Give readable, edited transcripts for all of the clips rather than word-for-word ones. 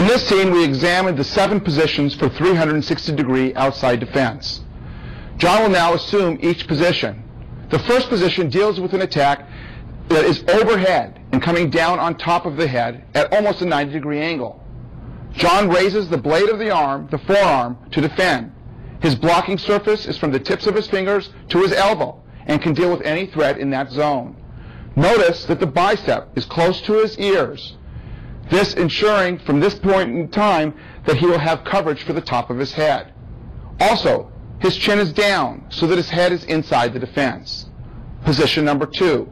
In this scene, we examined the 7 positions for 360-degree outside defense. John will now assume each position. The first position deals with an attack that is overhead and coming down on top of the head at almost a 90-degree angle. John raises the blade of the arm, the forearm, to defend. His blocking surface is from the tips of his fingers to his elbow and can deal with any threat in that zone. Notice that the bicep is close to his ears, this ensuring from this point in time that he will have coverage for the top of his head. Also, his chin is down so that his head is inside the defense. Position number 2.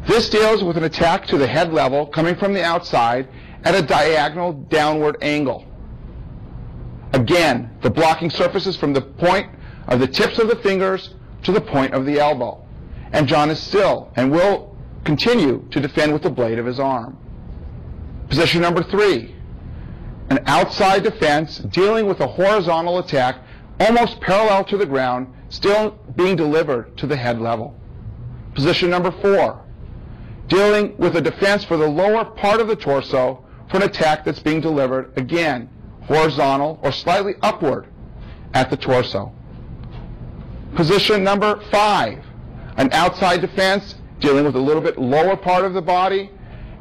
This deals with an attack to the head level coming from the outside at a diagonal downward angle. Again, the blocking surface is from the point of the tips of the fingers to the point of the elbow. And John is still and will continue to defend with the blade of his arm. Position number 3. An outside defense dealing with a horizontal attack almost parallel to the ground, still being delivered to the head level. Position number 4. Dealing with a defense for the lower part of the torso for an attack that's being delivered, again, horizontal or slightly upward at the torso. Position number 5. An outside defense dealing with a little bit lower part of the body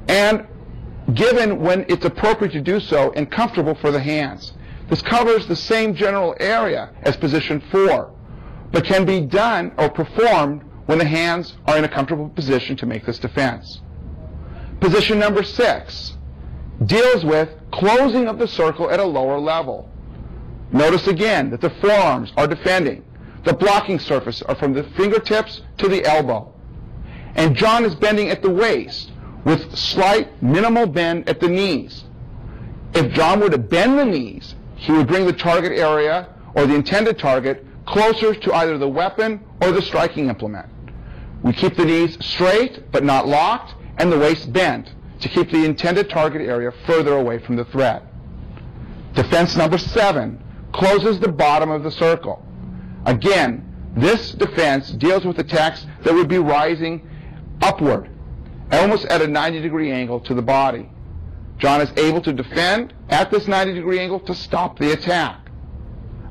and given when it's appropriate to do so and comfortable for the hands. This covers the same general area as position 4, but can be done or performed when the hands are in a comfortable position to make this defense. Position number 6 deals with closing of the circle at a lower level. Notice again that the forearms are defending. The blocking surface are from the fingertips to the elbow. And John is bending at the waist with slight minimal bend at the knees. If John were to bend the knees, he would bring the target area or the intended target closer to either the weapon or the striking implement. We keep the knees straight but not locked and the waist bent to keep the intended target area further away from the threat. Defense number 7 closes the bottom of the circle. Again, this defense deals with attacks that would be rising upward, almost at a 90-degree angle to the body. John is able to defend at this 90-degree angle to stop the attack.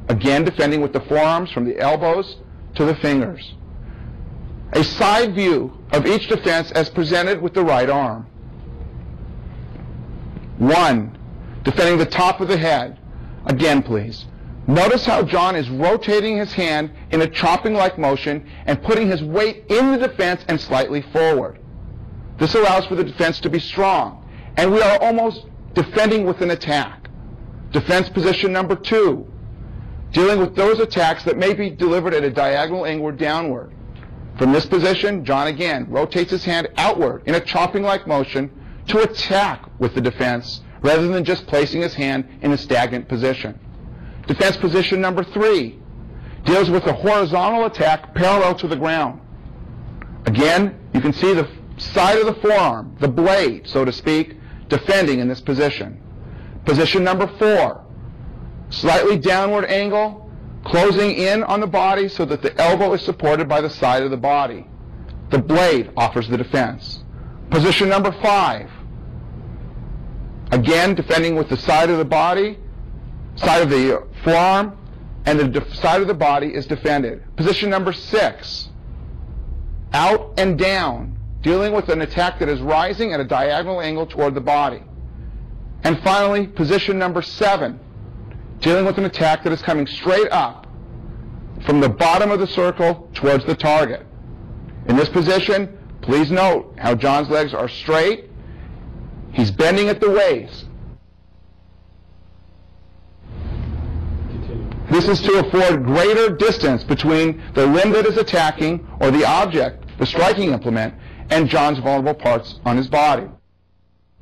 Again, defending with the forearms from the elbows to the fingers. A side view of each defense as presented with the right arm. 1. Defending the top of the head. Again, please. Notice how John is rotating his hand in a chopping-like motion and putting his weight in the defense and slightly forward. This allows for the defense to be strong, and we are almost defending with an attack. Defense position number 2, dealing with those attacks that may be delivered at a diagonal angle downward. From this position, John again rotates his hand outward in a chopping-like motion to attack with the defense rather than just placing his hand in a stagnant position. Defense position number 3 deals with a horizontal attack parallel to the ground. Again, you can see the side of the forearm, the blade, so to speak, defending in this position. Position number 4, slightly downward angle, closing in on the body so that the elbow is supported by the side of the body. The blade offers the defense. Position number 5, again defending with the side of the body, side of the forearm, and the side of the body is defended. Position number 6, out and down, dealing with an attack that is rising at a diagonal angle toward the body. And finally, position number 7, dealing with an attack that is coming straight up from the bottom of the circle towards the target. In this position, please note how John's legs are straight. He's bending at the waist. This is to afford greater distance between the limb that is attacking, or the object, the striking implement, and John's vulnerable parts on his body.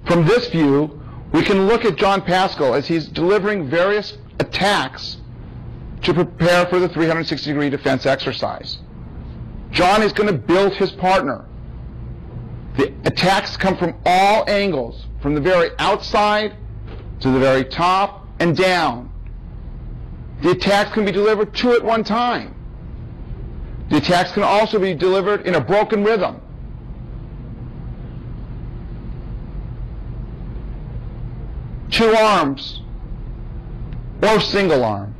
From this view, we can look at John Pascal as he's delivering various attacks to prepare for the 360-degree defense exercise. John is going to build his partner. The attacks come from all angles, from the very outside to the very top and down. The attacks can be delivered 2 at one time. The attacks can also be delivered in a broken rhythm. two arms, or single arm.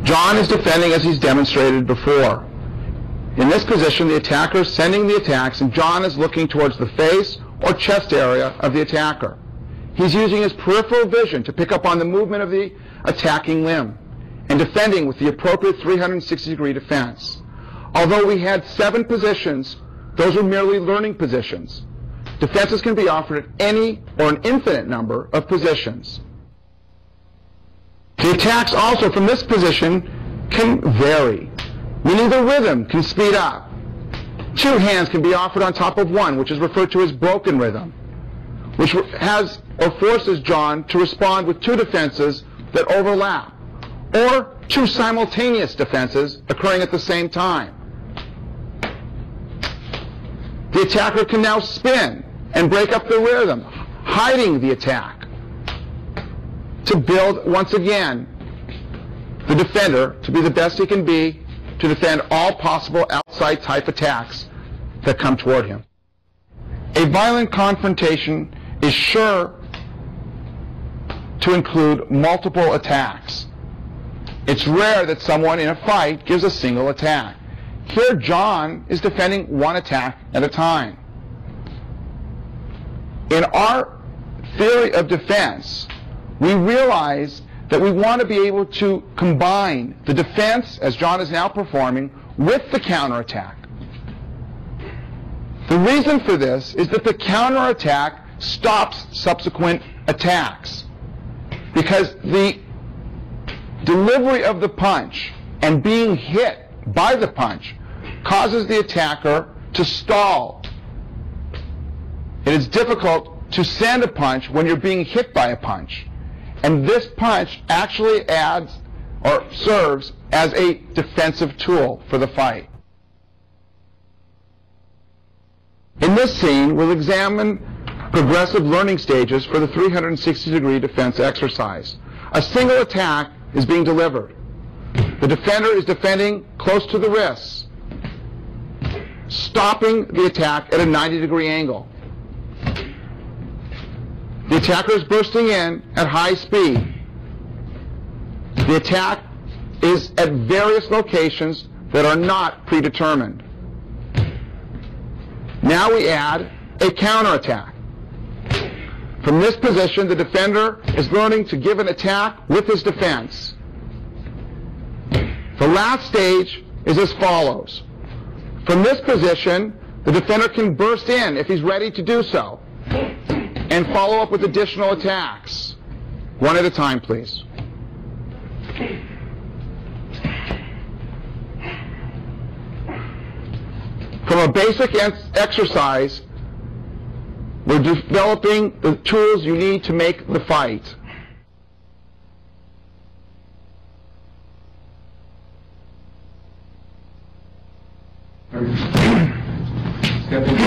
John is defending as he's demonstrated before. In this position, the attacker is sending the attacks, and John is looking towards the face or chest area of the attacker. He's using his peripheral vision to pick up on the movement of the attacking limb and defending with the appropriate 360-degree defense. Although we had 7 positions, those were merely learning positions. Defenses can be offered at any or an infinite number of positions. The attacks also from this position can vary, meaning the rhythm can speed up. 2 hands can be offered on top of one, which is referred to as broken rhythm, which has or forces John to respond with 2 defenses that overlap, or 2 simultaneous defenses occurring at the same time. The attacker can now spin and break up the rhythm, hiding the attack, to build, once again, the defender to be the best he can be to defend all possible outside type attacks that come toward him. A violent confrontation is sure to include multiple attacks. It's rare that someone in a fight gives a single attack. Here, John is defending 1 attack at a time. In our theory of defense, we realize that we want to be able to combine the defense, as John is now performing, with the counterattack. The reason for this is that the counterattack stops subsequent attacks, because the delivery of the punch and being hit by the punch causes the attacker to stall. It is difficult to send a punch when you're being hit by a punch. And this punch actually adds or serves as a defensive tool for the fight. In this scene, we'll examine progressive learning stages for the 360-degree defense exercise. A single attack is being delivered. The defender is defending close to the wrists, stopping the attack at a 90-degree angle. The attacker is bursting in at high speed. The attack is at various locations that are not predetermined. Now we add a counterattack. From this position, the defender is learning to give an attack with his defense. The last stage is as follows. From this position, the defender can burst in if he's ready to do so, and follow up with additional attacks. 1 at a time, please. From a basic exercise, we're developing the tools you need to make the fight. Step